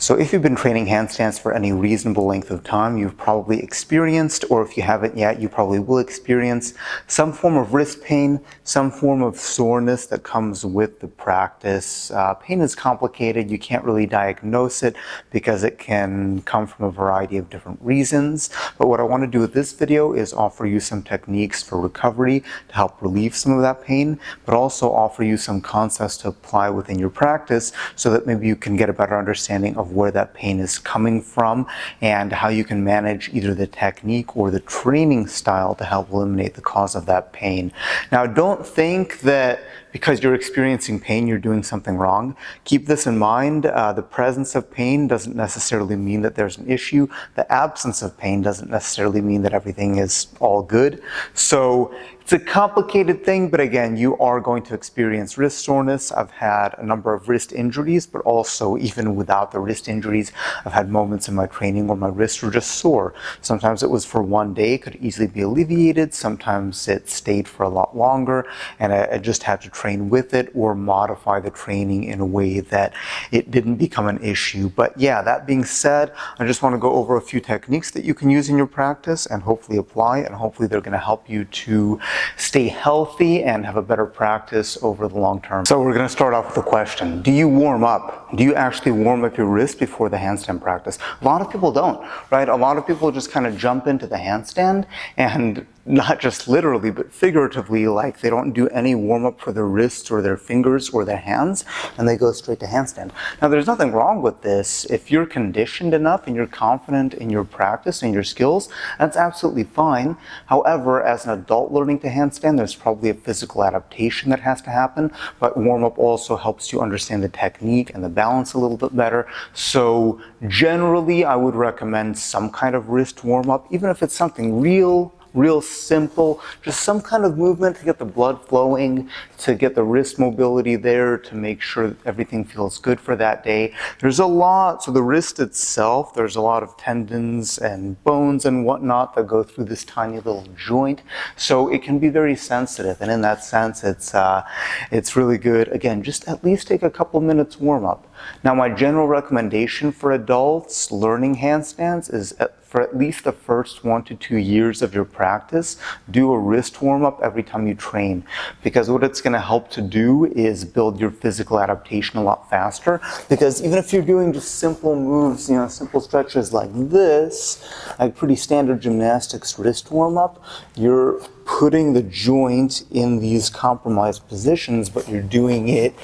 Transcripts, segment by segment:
So if you've been training handstands for any reasonable length of time, you've probably experienced, or if you haven't yet, you probably will experience some form of wrist pain, some form of soreness that comes with the practice. Pain is complicated. You can't really diagnose it because it can come from a variety of different reasons. But what I want to do with this video is offer you some techniques for recovery to help relieve some of that pain, but also offer you some concepts to apply within your practice so that maybe you can get a better understanding of where that pain is coming from and how you can manage either the technique or the training style to help eliminate the cause of that pain. Now, don't think that because you're experiencing pain, you're doing something wrong. Keep this in mind. The presence of pain doesn't necessarily mean that there's an issue. The absence of pain doesn't necessarily mean that everything is all good. So it's a complicated thing, but again, you are going to experience wrist soreness. I've had a number of wrist injuries, but also even without the wrist injuries, I've had moments in my training where my wrists were just sore. Sometimes it was for one day, it could easily be alleviated. Sometimes it stayed for a lot longer, and I just had to train with it or modify the training in a way that it didn't become an issue. But yeah, that being said, I just want to go over a few techniques that you can use in your practice and hopefully apply, and hopefully they're going to help you to stay healthy and have a better practice over the long term. So we're going to start off with a question. Do you warm up? Do you actually warm up your wrist before the handstand practice? A lot of people don't, right? A lot of people just kind of jump into the handstand, and not just literally, but figuratively, like they don't do any warm-up for their wrists or their fingers or their hands, and they go straight to handstand. Now, there's nothing wrong with this. If you're conditioned enough and you're confident in your practice and your skills, that's absolutely fine. However, as an adult learning to handstand, there's probably a physical adaptation that has to happen, but warm-up also helps you understand the technique and the balance a little bit better. So generally, I would recommend some kind of wrist warm-up, even if it's something real simple, just some kind of movement to get the blood flowing, to get the wrist mobility there, to make sure that everything feels good for that day. There's a lot, so the wrist itself, there's a lot of tendons and bones and whatnot that go through this tiny little joint, so it can be very sensitive, and in that sense, it's really good. Again, just at least take a couple minutes warm up. Now, my general recommendation for adults learning handstands is for at least the first 1 to 2 years of your practice, do a wrist warm-up every time you train, because what it's going to help to do is build your physical adaptation a lot faster. Because even if you're doing just simple moves, simple stretches like this, like pretty standard gymnastics wrist warm-up, you're putting the joint in these compromised positions, but you're doing it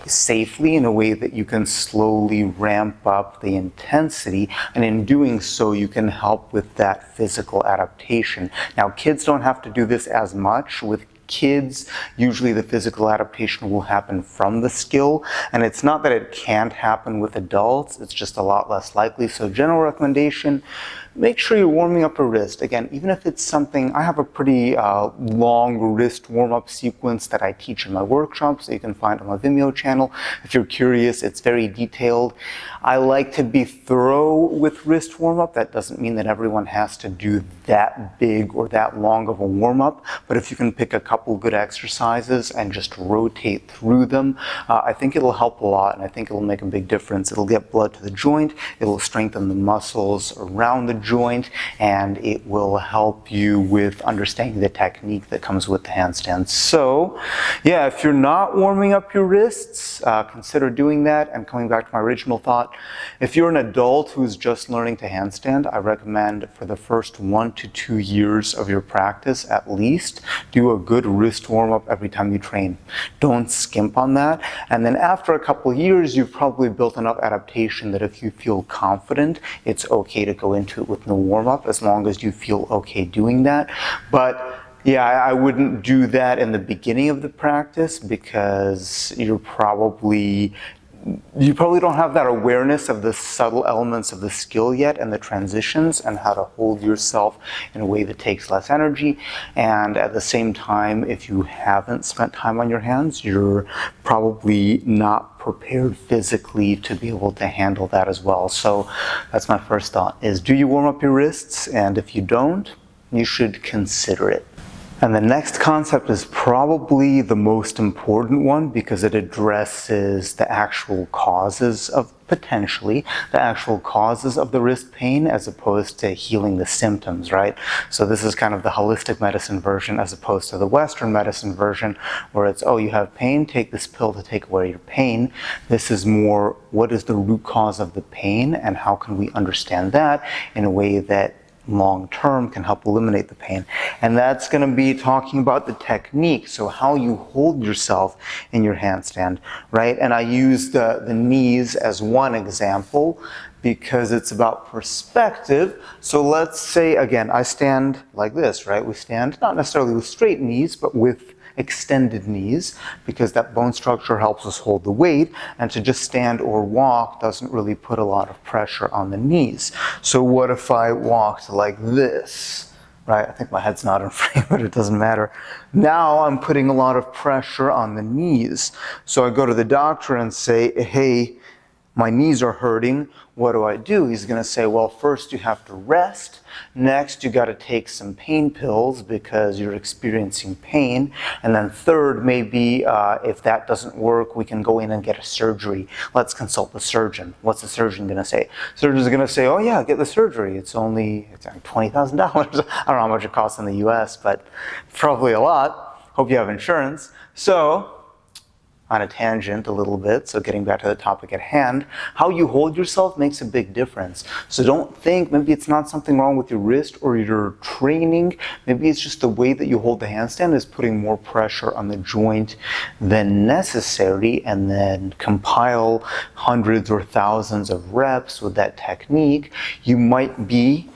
safely in a way that you can slowly ramp up the intensity, and in doing so you can help with that physical adaptation. Now, kids don't have to do this as much. With kids, usually the physical adaptation will happen from the skill, and it's not that it can't happen with adults, it's just a lot less likely. So general recommendation, make sure you're warming up a wrist. Again, even if it's something, I have a pretty long wrist warm-up sequence that I teach in my workshops that you can find on my Vimeo channel. If you're curious, it's very detailed. I like to be thorough with wrist warm-up. That doesn't mean that everyone has to do that big or that long of a warm-up, but if you can pick a couple good exercises and just rotate through them, I think it'll help a lot, and I think it'll make a big difference. It'll get blood to the joint, it'll strengthen the muscles around the joint, and it will help you with understanding the technique that comes with the handstand. So yeah, if you're not warming up your wrists, consider doing that. And coming back to my original thought, if you're an adult who's just learning to handstand, I recommend for the first 1 to 2 years of your practice at least, do a good wrist warm-up every time you train. Don't skimp on that. And then after a couple of years, you've probably built enough adaptation that if you feel confident, it's okay to go into it with no warm-up, as long as you feel okay doing that. But yeah, I wouldn't do that in the beginning of the practice, because you probably don't have that awareness of the subtle elements of the skill yet, and the transitions, and how to hold yourself in a way that takes less energy. And at the same time, if you haven't spent time on your hands, you're probably not prepared physically to be able to handle that as well. So that's my first thought, is do you warm up your wrists? And if you don't, you should consider it. And the next concept is probably the most important one because it addresses the actual causes of, potentially, the actual causes of the wrist pain as opposed to healing the symptoms, right? So this is kind of the holistic medicine version as opposed to the Western medicine version where it's, oh, you have pain, take this pill to take away your pain. This is more, what is the root cause of the pain and how can we understand that in a way that long-term can help eliminate the pain. And that's going to be talking about the technique, so how you hold yourself in your handstand, right? And I use the knees as one example because it's about perspective. So let's say, again, I stand like this, right? We stand not necessarily with straight knees, but with extended knees because that bone structure helps us hold the weight, and to just stand or walk doesn't really put a lot of pressure on the knees. So what if I walked like this, right? I think my head's not in frame, but it doesn't matter. Now I'm putting a lot of pressure on the knees. So I go to the doctor and say, hey, my knees are hurting. What do? He's going to say, well, first you have to rest. Next, you got to take some pain pills because you're experiencing pain. And then third, maybe if that doesn't work, we can go in and get a surgery. Let's consult the surgeon. What's the surgeon going to say? Surgeon's going to say, oh yeah, get the surgery. It's like $20,000. I don't know how much it costs in the US, but probably a lot. Hope you have insurance. So, on a tangent a little bit, so getting back to the topic at hand, how you hold yourself makes a big difference. So don't think maybe it's not something wrong with your wrist or your training. Maybe it's just the way that you hold the handstand is putting more pressure on the joint than necessary, and then compile hundreds or thousands of reps with that technique. You might be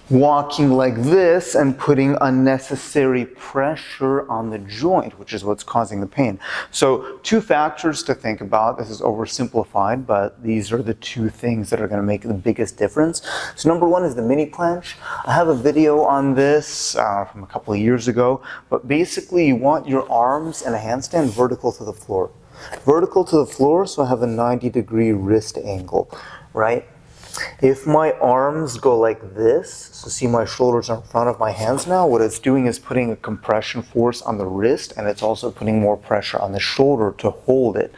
walking like this and putting unnecessary pressure on the joint, which is what's causing the pain. So two factors to think about. This is oversimplified, but these are the two things that are going to make the biggest difference. So number one is the mini planche. I have a video on this from a couple of years ago, but basically you want your arms in a handstand vertical to the floor. Vertical to the floor, so I have a 90-degree wrist angle, right? If my arms go like this, so see my shoulders are in front of my hands now, what it's doing is putting a compression force on the wrist, and it's also putting more pressure on the shoulder to hold it.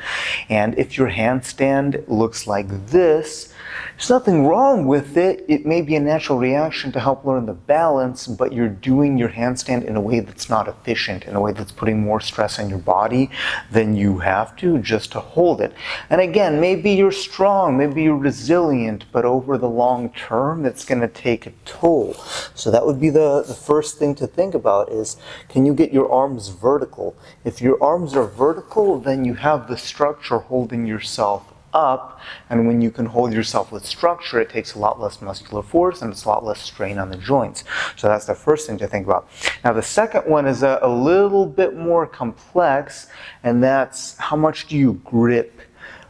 And if your handstand looks like this, there's nothing wrong with it. It may be a natural reaction to help learn the balance, but you're doing your handstand in a way that's not efficient, in a way that's putting more stress on your body than you have to just to hold it. And again, maybe you're strong, maybe you're resilient, but over the long term, it's going to take a toll. So that would be the first thing to think about is, can you get your arms vertical? If your arms are vertical, then you have the structure holding yourself up, and when you can hold yourself with structure, it takes a lot less muscular force and it's a lot less strain on the joints. So that's the first thing to think about. Now the second one is a little bit more complex, and that's how much do you grip,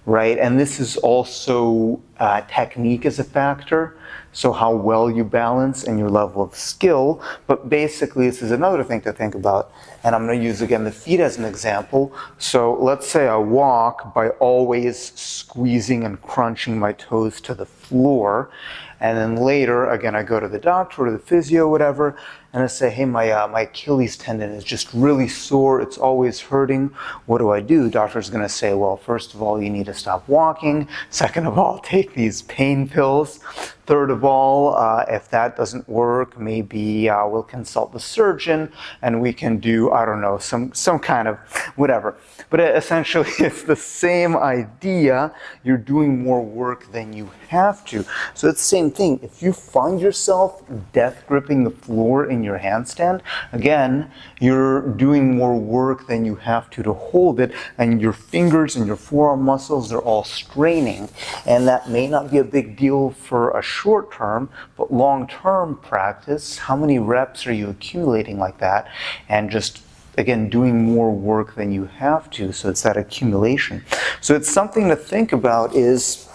right? And this is also technique is a factor. So how well you balance and your level of skill. But basically, this is another thing to think about. And I'm going to use, again, the feet as an example. So let's say I walk by always squeezing and crunching my toes to the floor. And then later, again, I go to the doctor or the physio, whatever, and I say, hey, my Achilles tendon is just really sore. It's always hurting. What do? Doctor's going to say, well, first of all, you need to stop walking. Second of all, take these pain pills. Third of all, if that doesn't work, maybe we'll consult the surgeon and we can do, I don't know, some kind of whatever. But essentially, it's the same idea. You're doing more work than you have to. So it's the same thing. If you find yourself death gripping the floor in your handstand, again, you're doing more work than you have to hold it, and your fingers and your forearm muscles are all straining. And that may not be a big deal for a short term, but long term practice, how many reps are you accumulating like that? And just again, doing more work than you have to, so it's that accumulation. So it's something to think about is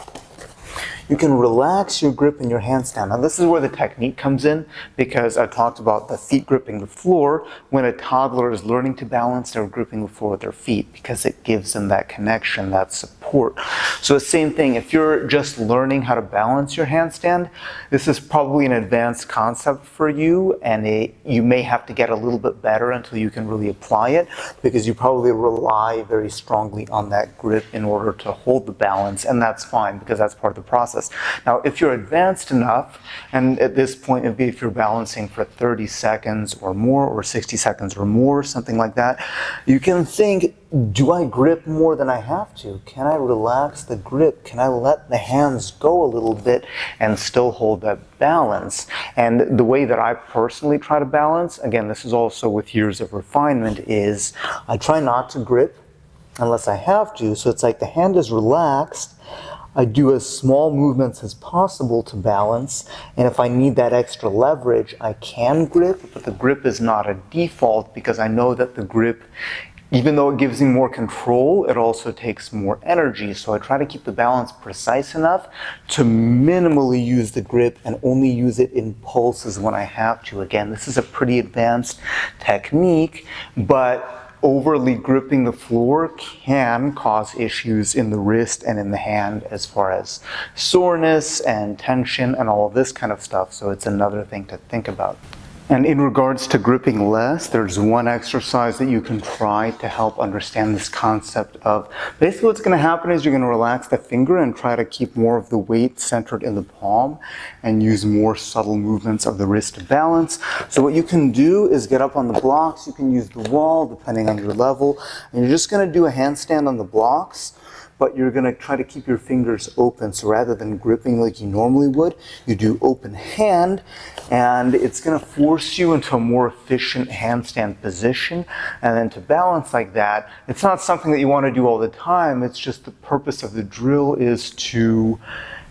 you can relax your grip in your handstand. Now this is where the technique comes in, because I talked about the feet gripping the floor. When a toddler is learning to balance, they're gripping the floor with their feet because it gives them that connection, that support. support. So the same thing, if you're just learning how to balance your handstand, this is probably an advanced concept for you, and you may have to get a little bit better until you can really apply it, because you probably rely very strongly on that grip in order to hold the balance, and that's fine because that's part of the process. Now, if you're advanced enough, and at this point it'd be if you're balancing for 30 seconds or more, or 60 seconds or more, something like that, you can think, do I grip more than I have to? Can I relax the grip? Can I let the hands go a little bit and still hold that balance? And the way that I personally try to balance, again, this is also with years of refinement, is I try not to grip unless I have to. So it's like the hand is relaxed. I do as small movements as possible to balance, and if I need that extra leverage, I can grip, but the grip is not a default, because I know that the grip, even though it gives me more control, it also takes more energy. So I try to keep the balance precise enough to minimally use the grip and only use it in pulses when I have to. Again, this is a pretty advanced technique, but overly gripping the floor can cause issues in the wrist and in the hand as far as soreness and tension and all of this kind of stuff. So it's another thing to think about. And in regards to gripping less, there's one exercise that you can try to help understand this concept of, basically what's going to happen is you're going to relax the finger and try to keep more of the weight centered in the palm and use more subtle movements of the wrist to balance. So what you can do is get up on the blocks, you can use the wall depending on your level, and you're just going to do a handstand on the blocks, but you're going to try to keep your fingers open. So rather than gripping like you normally would, you do open hand, and it's going to force you into a more efficient handstand position. And then to balance like that, it's not something that you want to do all the time. It's just the purpose of the drill is to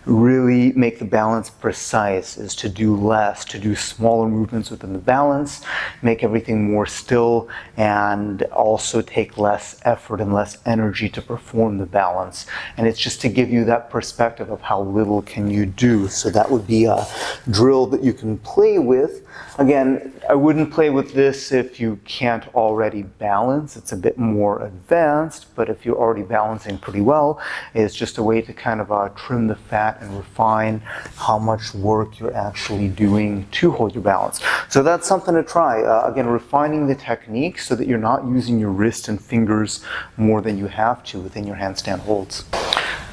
really make the balance precise, is to do less, to do smaller movements within the balance, make everything more still, and also take less effort and less energy to perform the balance. And it's just to give you that perspective of how little can you do. So that would be a drill that you can play with. Again, I wouldn't play with this if you can't already balance. It's a bit more advanced, but if you're already balancing pretty well, it's just a way to kind of trim the fat and refine how much work you're actually doing to hold your balance. So that's something to try. Again, refining the technique so that you're not using your wrist and fingers more than you have to within your handstand holds.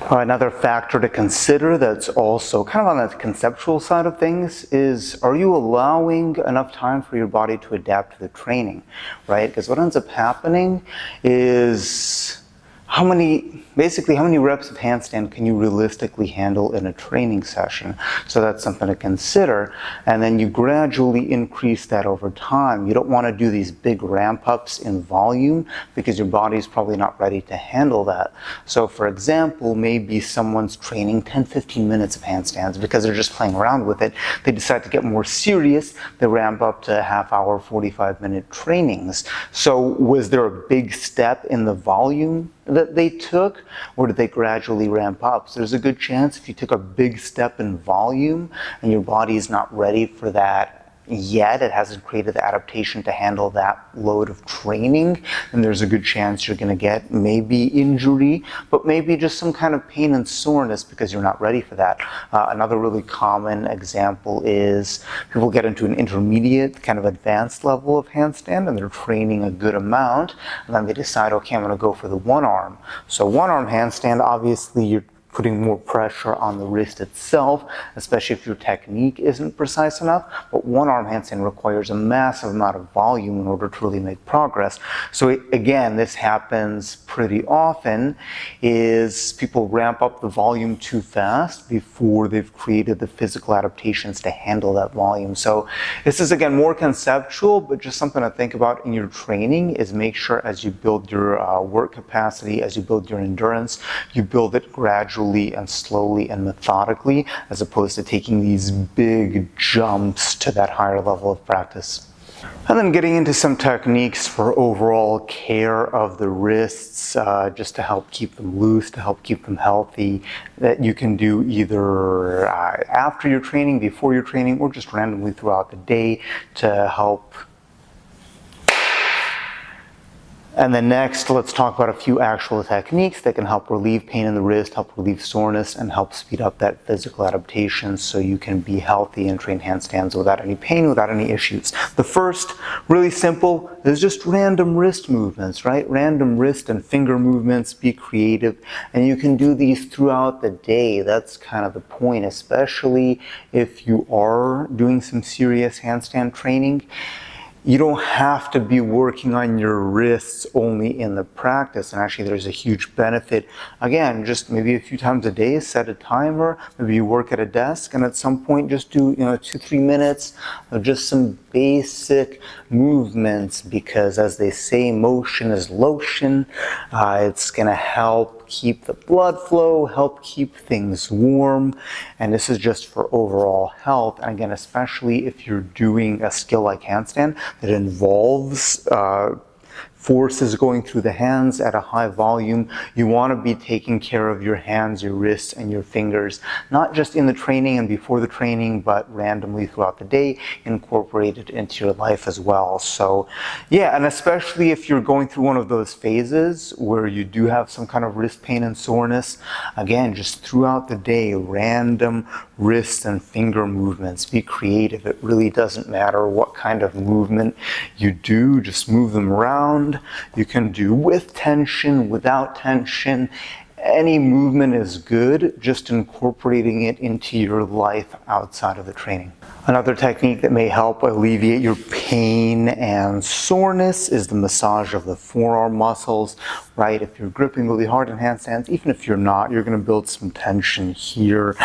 Another factor to consider that's also kind of on the conceptual side of things is, are you allowing enough time for your body to adapt to the training, right? Because what ends up happening is how many reps of handstand can you realistically handle in a training session? So that's something to consider. And then you gradually increase that over time. You don't want to do these big ramp ups in volume because your body's probably not ready to handle that. So for example, maybe someone's training 10-15 minutes of handstands because they're just playing around with it. They decide to get more serious. They ramp up to half-hour, 45-minute trainings. So was there a big step in the volume that they took, or did they gradually ramp up? So there's a good chance if you took a big step in volume and your body is not ready for that yet, it hasn't created the adaptation to handle that load of training, then there's a good chance you're going to get maybe injury, but maybe just some kind of pain and soreness because you're not ready for that. Another really common example is people get into an intermediate, kind of advanced level of handstand and they're training a good amount, and then they decide, okay, I'm going to go for the one arm. So one arm handstand, obviously you're putting more pressure on the wrist itself, especially if your technique isn't precise enough. But one arm handstand requires a massive amount of volume in order to really make progress. So again, this happens pretty often, is people ramp up the volume too fast before they've created the physical adaptations to handle that volume. So this is, again, more conceptual, but just something to think about in your training is make sure as you build your work capacity, as you build your endurance, you build it gradually and slowly and methodically, as opposed to taking these big jumps to that higher level of practice. And then getting into some techniques for overall care of the wrists, just to help keep them loose, to help keep them healthy, that you can do either after your training, before your training, or just randomly throughout the day to help And then next, let's talk about a few actual techniques that can help relieve pain in the wrist, help relieve soreness, and help speed up that physical adaptation so you can be healthy and train handstands without any pain, without any issues. The first, really simple, is just random wrist movements, right? Random wrist and finger movements, be creative, and you can do these throughout the day. That's kind of the point, especially if you are doing some serious handstand training. You don't have to be working on your wrists only in the practice, and actually there's a huge benefit. Again, just maybe a few times a day, set a timer, maybe you work at a desk, and at some point just do 2-3 minutes of just some basic movements, because as they say, motion is lotion. It's gonna help keep the blood flow, help keep things warm, and this is just for overall health. And again, especially if you're doing a skill like handstand that involves forces going through the hands at a high volume, you want to be taking care of your hands, your wrists, and your fingers, not just in the training and before the training, but randomly throughout the day, incorporated into your life as well. So yeah, and especially if you're going through one of those phases where you do have some kind of wrist pain and soreness, again, just throughout the day, random wrist and finger movements. Be creative. It really doesn't matter what kind of movement you do, just move them around. You can do with tension, without tension. Any movement is good, just incorporating it into your life outside of the training. Another technique that may help alleviate your pain and soreness is the massage of the forearm muscles, right? If you're gripping really hard in handstands, even if you're not, you're going to build some tension here,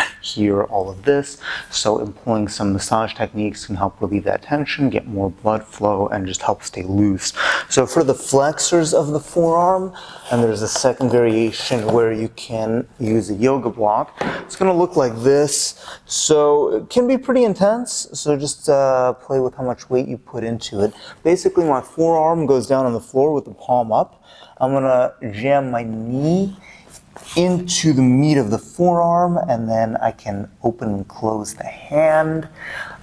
all of this. So employing some massage techniques can help relieve that tension, get more blood flow, and just help stay loose. So for the flexors of the forearm, and there's a second variation where you can use a yoga block. It's going to look like this. So it can be pretty intense. So just play with how much weight you put into it. Basically, my forearm goes down on the floor with the palm up. I'm going to jam my knee into the meat of the forearm, and then I can open and close the hand.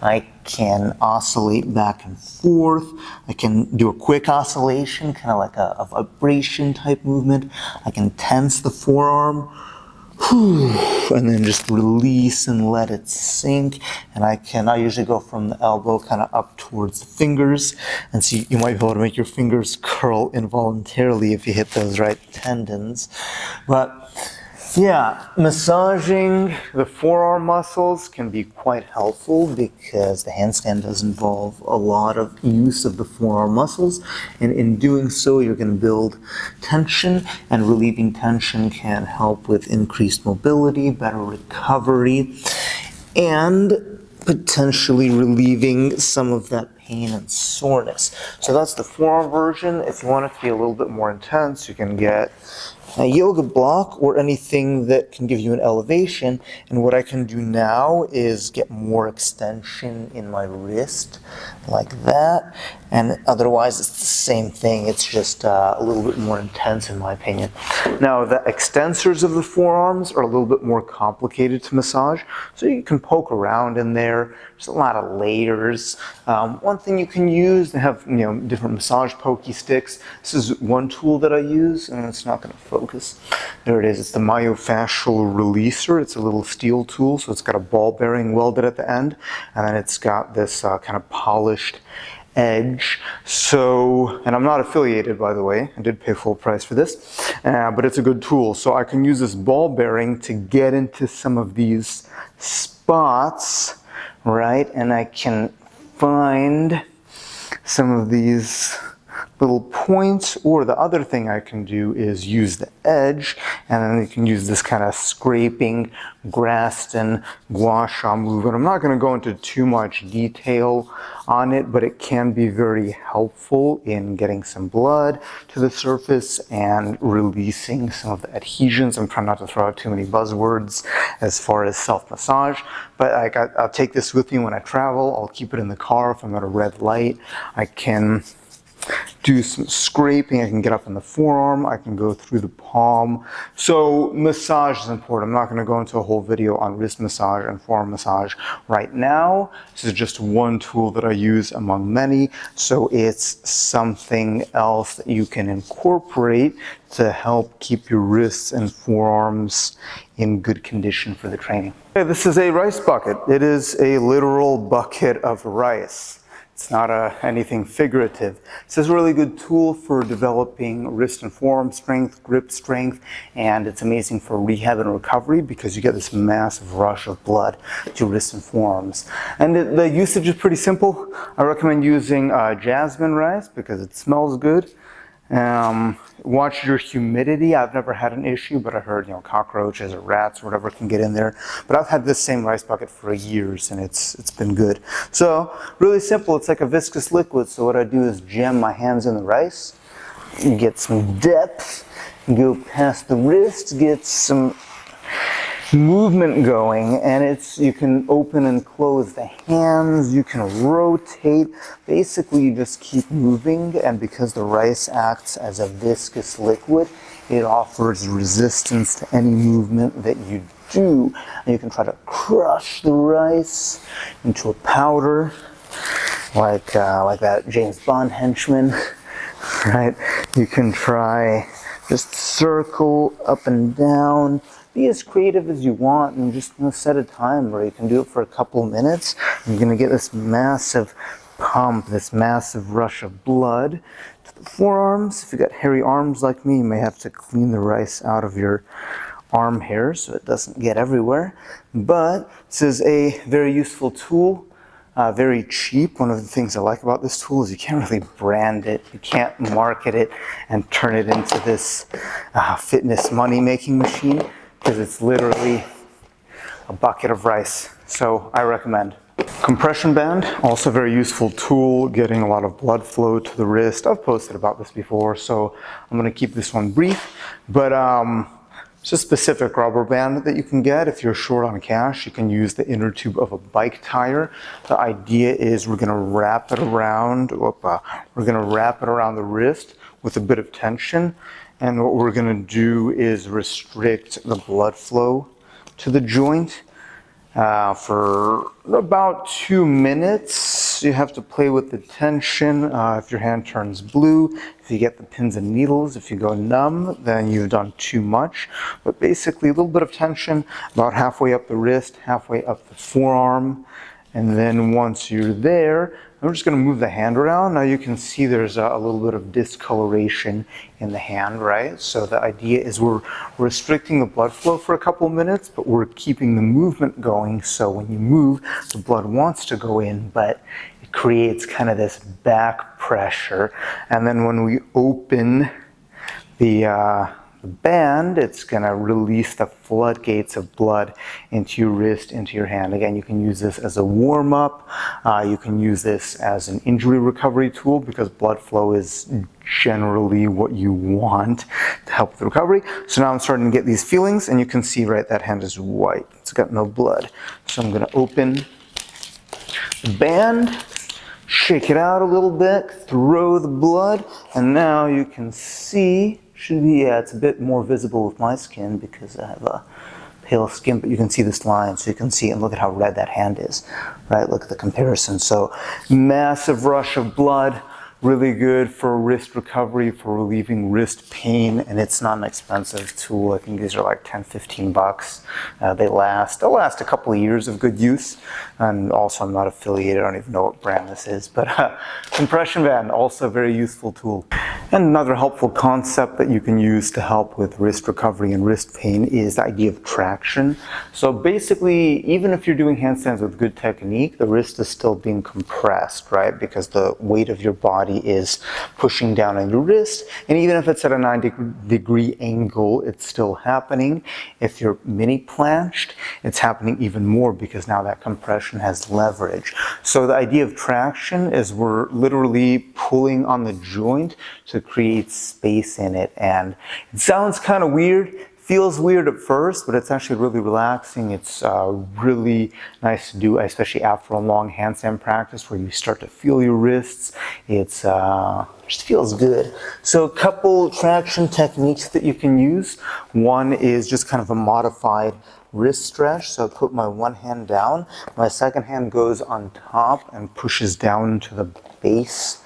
I can oscillate back and forth. I can do a quick oscillation, kind of like a vibration type movement. I can tense the forearm, and then just release and let it sink. And I usually go from the elbow kind of up towards the fingers, and see, you might be able to make your fingers curl involuntarily if you hit those right tendons. But yeah, massaging the forearm muscles can be quite helpful because the handstand does involve a lot of use of the forearm muscles, and in doing so you're going to build tension, and relieving tension can help with increased mobility, better recovery, and potentially relieving some of that pain and soreness. So that's the forearm version. If you want it to be a little bit more intense, you can get a yoga block or anything that can give you an elevation. And what I can do now is get more extension in my wrist like that. And otherwise it's the same thing. It's just a little bit more intense in my opinion. Now the extensors of the forearms are a little bit more complicated to massage. So you can poke around in there. There's a lot of layers. One thing you can use, they have different massage pokey sticks. This is one tool that I use, and it's not going to focus. There it is. It's the myofascial releaser. It's a little steel tool, so it's got a ball bearing welded at the end, and then it's got this kind of polished edge. So, and I'm not affiliated, by the way. I did pay full price for this, but it's a good tool. So I can use this ball bearing to get into some of these spots, right? And I can find some of these little points, or the other thing I can do is use the edge, and then you can use this kind of scraping Graston gua sha move. And I'm not going to go into too much detail on it, but it can be very helpful in getting some blood to the surface and releasing some of the adhesions. I'm trying not to throw out too many buzzwords as far as self-massage, but I'll take this with me when I travel. I'll keep it in the car if I'm at a red light. I can do some scraping. I can get up in the forearm. I can go through the palm. So massage is important. I'm not going to go into a whole video on wrist massage and forearm massage right now. This is just one tool that I use among many. So it's something else that you can incorporate to help keep your wrists and forearms in good condition for the training. Okay, this is a rice bucket. It is a literal bucket of rice. It's not anything figurative. This is a really good tool for developing wrist and forearm strength, grip strength, and it's amazing for rehab and recovery because you get this massive rush of blood to wrists and forearms. And the usage is pretty simple. I recommend using jasmine rice because it smells good. Watch your humidity. I've never had an issue, but I heard, cockroaches or rats or whatever can get in there. But I've had this same rice bucket for years and it's been good. So really simple. It's like a viscous liquid. So what I do is jam my hands in the rice, you get some depth, go past the wrist, get some movement going, and you can open and close the hands, you can rotate. Basically you just keep moving, and because the rice acts as a viscous liquid, it offers resistance to any movement that you do, and you can try to crush the rice into a powder like that James Bond henchman, right? You can try just circle up and down. Be as creative as you want, and just set a time where you can do it for a couple minutes. You're going to get this massive pump, this massive rush of blood to the forearms. If you've got hairy arms like me, you may have to clean the rice out of your arm hairs so it doesn't get everywhere. But this is a very useful tool. Very cheap. One of the things I like about this tool is you can't really brand it, you can't market it and turn it into this fitness money-making machine, because it's literally a bucket of rice. So I recommend. Compression band, also a very useful tool, getting a lot of blood flow to the wrist. I've posted about this before, so I'm going to keep this one brief. But it's a specific rubber band that you can get. If you're short on cash, you can use the inner tube of a bike tire. The idea is we're going to wrap it around. We're going to wrap it around the wrist with a bit of tension. And what we're going to do is restrict the blood flow to the joint for about 2 minutes. You have to play with the tension. If your hand turns blue, if you get the pins and needles, if you go numb, then you've done too much. But basically a little bit of tension about halfway up the wrist, halfway up the forearm. And then once you're there, I'm just going to move the hand around. Now you can see there's a little bit of discoloration in the hand, right? So the idea is we're restricting the blood flow for a couple of minutes, but we're keeping the movement going. So when you move, the blood wants to go in, but it creates kind of this back pressure. And then when we open the band, it's going to release the floodgates of blood into your wrist, into your hand. Again, you can use this as a warm-up. You can use this as an injury recovery tool because blood flow is generally what you want to help with recovery. So now I'm starting to get these feelings, and you can see, right, that hand is white. It's got no blood. So I'm going to open the band, shake it out a little bit, throw the blood, and now you can see, it's a bit more visible with my skin because I have a pale skin, but you can see this line, so you can see, and look at how red that hand is, right? Look at the comparison. So massive rush of blood, really good for wrist recovery, for relieving wrist pain, and it's not an expensive tool. I think these are like 10, 15 bucks. They'll last a couple of years of good use. And also I'm not affiliated, I don't even know what brand this is, but compression band, also a very useful tool. And another helpful concept that you can use to help with wrist recovery and wrist pain is the idea of traction. So basically, even if you're doing handstands with good technique, the wrist is still being compressed, right? Because the weight of your body is pushing down on your wrist. And even if it's at a 90-degree angle, it's still happening. If you're mini planched, it's happening even more because now that compression has leverage. So the idea of traction is we're literally pulling on the joint to create space in it. And it sounds kind of weird. Feels weird at first, but it's actually really relaxing. It's really nice to do, especially after a long handstand practice where you start to feel your wrists. It's just feels good. So a couple traction techniques that you can use. One is just kind of a modified wrist stretch. So I put my one hand down, my second hand goes on top and pushes down to the base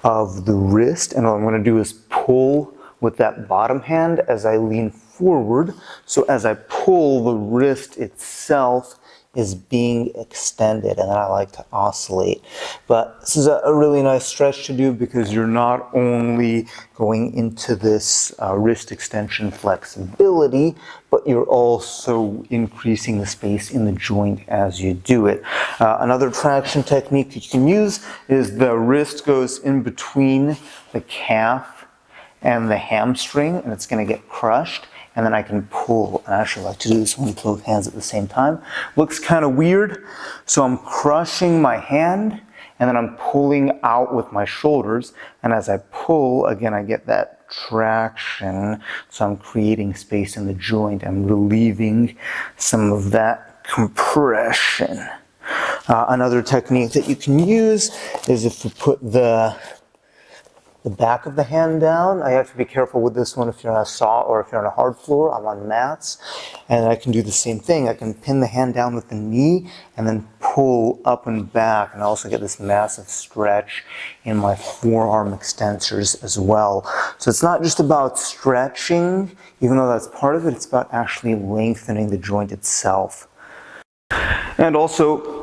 of the wrist, and what I'm going to do is pull with that bottom hand as I lean forward. So as I pull, the wrist itself is being extended, and then I like to oscillate. But this is a really nice stretch to do because you're not only going into this wrist extension flexibility, but you're also increasing the space in the joint as you do it. Another traction technique that you can use is the wrist goes in between the calf and the hamstring, and it's going to get crushed. And then I can pull, and I actually like to do this with both hands at the same time. Looks kind of weird, so I'm crushing my hand, and then I'm pulling out with my shoulders, and as I pull, again, I get that traction, so I'm creating space in the joint. I'm relieving some of that compression. Another technique that you can use is if you put the back of the hand down. I have to be careful with this one if you're on a saw or if you're on a hard floor. I'm on mats, and I can do the same thing. I can pin the hand down with the knee and then pull up and back, and I also get this massive stretch in my forearm extensors as well. So it's not just about stretching, even though that's part of it, it's about actually lengthening the joint itself. And also,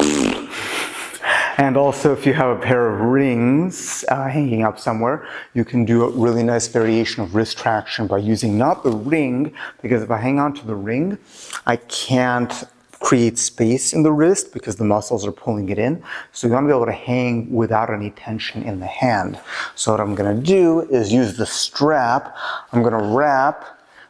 if you have a pair of rings hanging up somewhere, you can do a really nice variation of wrist traction by using not the ring, because if I hang on to the ring, I can't create space in the wrist because the muscles are pulling it in. So you want to be able to hang without any tension in the hand. So what I'm going to do is use the strap. I'm going to wrap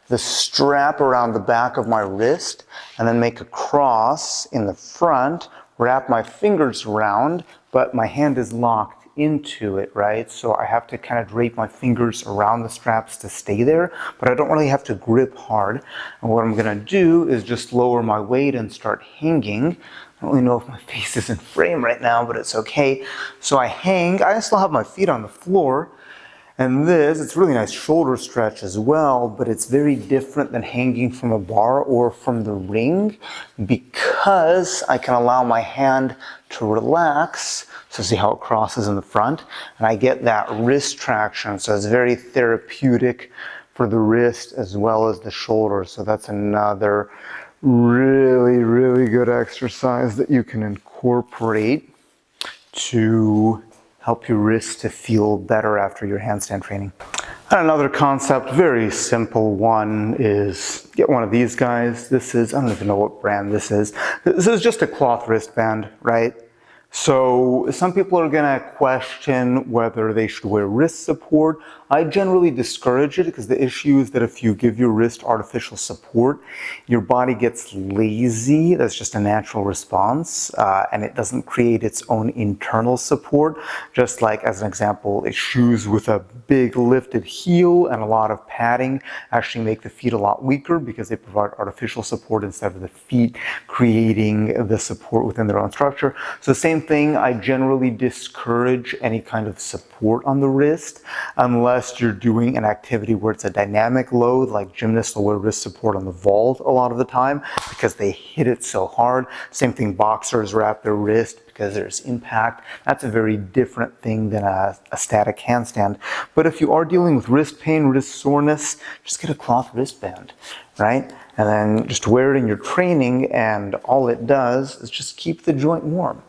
the strap around the back of my wrist and then make a cross in the front, wrap my fingers around, but my hand is locked into it, right? So I have to kind of drape my fingers around the straps to stay there, but I don't really have to grip hard. And what I'm gonna do is just lower my weight and start hanging. I don't really know if my face is in frame right now, but it's okay. So I hang, I still have my feet on the floor, and this, it's a really nice shoulder stretch as well, but it's very different than hanging from a bar or from the ring because I can allow my hand to relax. So see how it crosses in the front? And I get that wrist traction. So it's very therapeutic for the wrist as well as the shoulder. So that's another really, really good exercise that you can incorporate to help your wrists to feel better after your handstand training. And another concept, very simple one, is get one of these guys. This is, I don't even know what brand this is. This is just a cloth wristband, right? So some people are gonna question whether they should wear wrist support. I generally discourage it because the issue is that if you give your wrist artificial support, your body gets lazy. That's just a natural response, and it doesn't create its own internal support. Just like, as an example, shoes with a big lifted heel and a lot of padding actually make the feet a lot weaker because they provide artificial support instead of the feet creating the support within their own structure. So the same thing, I generally discourage any kind of support on the wrist unless you're doing an activity where it's a dynamic load, like gymnasts will wear wrist support on the vault a lot of the time because they hit it so hard. Same thing, boxers wrap their wrist because there's impact. That's a very different thing than a static handstand. But if you are dealing with wrist pain, wrist soreness, just get a cloth wristband, right? And then just wear it in your training, and all it does is just keep the joint warm.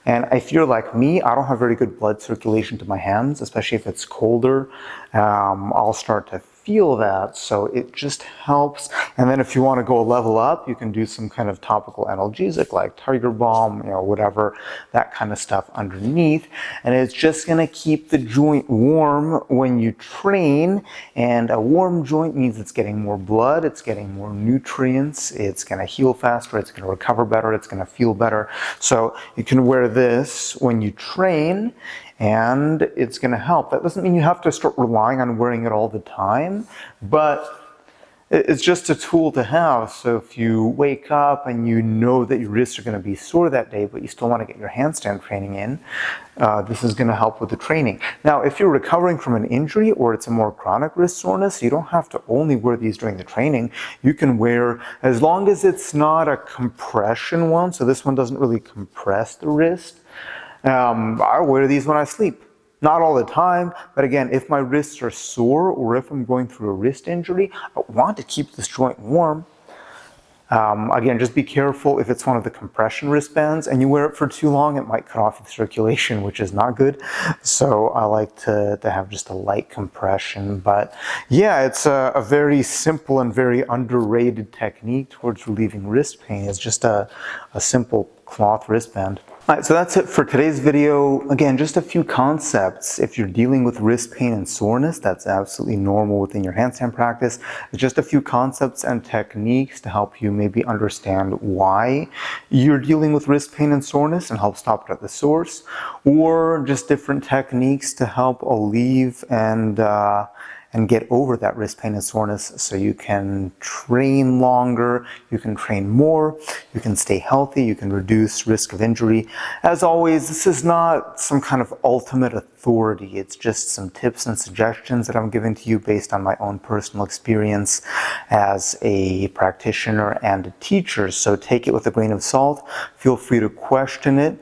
And if you're like me, I don't have very good blood circulation to my hands, especially if it's colder. I'll start to feel that, so it just helps. And then if you want to go a level up, you can do some kind of topical analgesic like Tiger Balm, whatever, that kind of stuff underneath. And it's just going to keep the joint warm when you train. And a warm joint means it's getting more blood, it's getting more nutrients, it's going to heal faster, it's going to recover better, it's going to feel better. So you can wear this when you train, and it's going to help. That doesn't mean you have to start relying on wearing it all the time, but it's just a tool to have. So if you wake up and you know that your wrists are going to be sore that day, but you still want to get your handstand training in, this is going to help with the training. Now, if you're recovering from an injury or it's a more chronic wrist soreness, you don't have to only wear these during the training. You can wear, as long as it's not a compression one, so this one doesn't really compress the wrist, I wear these when I sleep. Not all the time, but again, if my wrists are sore or if I'm going through a wrist injury, I want to keep this joint warm. Again, just be careful if it's one of the compression wristbands and you wear it for too long, it might cut off the circulation, which is not good. So I like to have just a light compression. But yeah, it's a very simple and very underrated technique towards relieving wrist pain. It's just a simple cloth wristband. All right, so that's it for today's video. Again, just a few concepts. If you're dealing with wrist pain and soreness, that's absolutely normal within your handstand practice. It's just a few concepts and techniques to help you maybe understand why you're dealing with wrist pain and soreness and help stop it at the source, or just different techniques to help alleviate and get over that wrist pain and soreness so you can train longer, you can train more, you can stay healthy, you can reduce risk of injury. As always, this is not some kind of ultimate authority. It's just some tips and suggestions that I'm giving to you based on my own personal experience as a practitioner and a teacher. So take it with a grain of salt. Feel free to question it.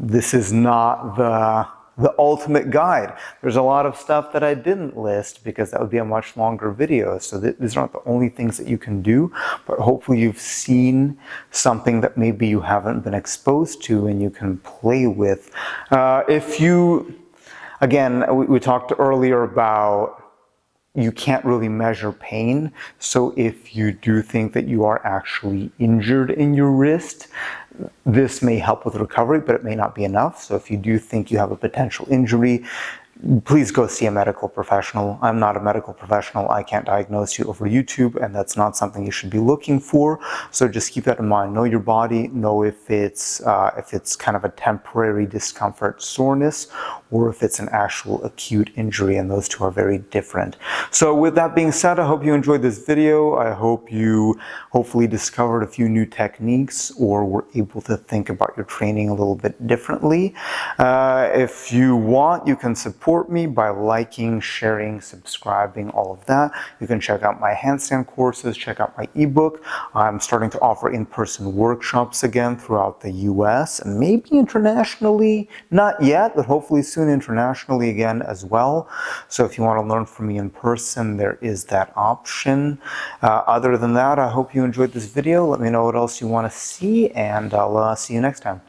This is not the ultimate guide. There's a lot of stuff that I didn't list because that would be a much longer video. So these aren't the only things that you can do, but hopefully you've seen something that maybe you haven't been exposed to and you can play with. Again, we talked earlier about you can't really measure pain. So if you do think that you are actually injured in your wrist, this may help with recovery, but it may not be enough. So if you do think you have a potential injury, please go see a medical professional. I'm not a medical professional. I can't diagnose you over YouTube, and that's not something you should be looking for. So just keep that in mind. Know your body. Know if it's kind of a temporary discomfort, soreness, or if it's an actual acute injury, and those two are very different. So with that being said, I hope you enjoyed this video. I hope you hopefully discovered a few new techniques or were able to think about your training a little bit differently. If you want, you can support me by liking, sharing, subscribing, all of that. You can check out my handstand courses, check out my ebook. I'm starting to offer in-person workshops again throughout the US and maybe internationally, not yet, but hopefully soon internationally again as well. So if you want to learn from me in person, there is that option. Other than that, I hope you enjoyed this video. Let me know what else you want to see, and I'll see you next time.